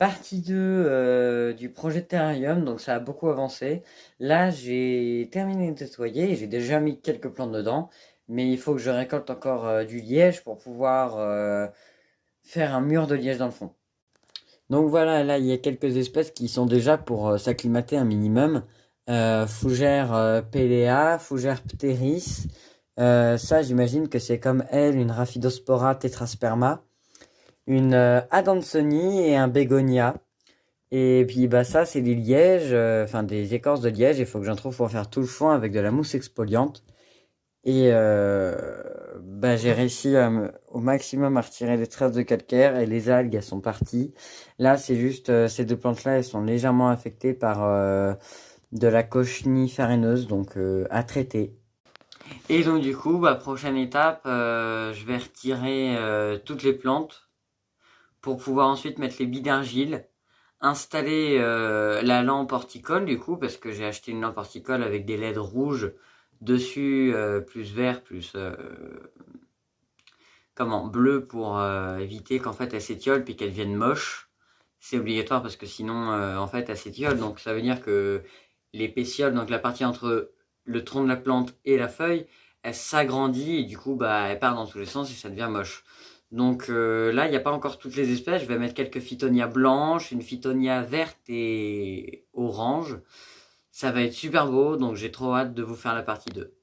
Partie 2 du projet de terrarium, donc ça a beaucoup avancé. Là, j'ai terminé de nettoyer et j'ai déjà mis quelques plantes dedans, mais il faut que je récolte encore du liège pour pouvoir faire un mur de liège dans le fond. Donc voilà, là, il y a quelques espèces qui sont déjà pour s'acclimater un minimum. Fougère Pelea, fougère Pteris. Ça, j'imagine que c'est comme elle, une Rhaphidospora tetrasperma, une Adansonii et un Bégonia. Et puis bah ça c'est des lièges, enfin des écorces de liège, il faut que j'en trouve pour faire tout le fond avec de la mousse exfoliante. Et bah, j'ai réussi au maximum à retirer les traces de calcaire et les algues elles sont parties. Là c'est juste ces deux plantes là elles sont légèrement affectées par de la cochenille farineuse donc à traiter. Et donc du coup bah prochaine étape je vais retirer toutes les plantes pour pouvoir ensuite mettre les billes d'argile, installer la lampe horticole du coup parce que j'ai acheté une lampe horticole avec des LED rouges dessus plus vert plus bleu pour éviter qu'en fait elle s'étiole puis qu'elle vienne moche. C'est obligatoire parce que sinon en fait elle s'étiole, donc ça veut dire que les pétioles, donc la partie entre le tronc de la plante et la feuille, elle s'agrandit et du coup bah elle part dans tous les sens et ça devient moche. Donc là il n'y a pas encore toutes les espèces, je vais mettre quelques phytonias blanches, une phytonia verte et orange. Ça va être super beau, donc j'ai trop hâte de vous faire la partie 2.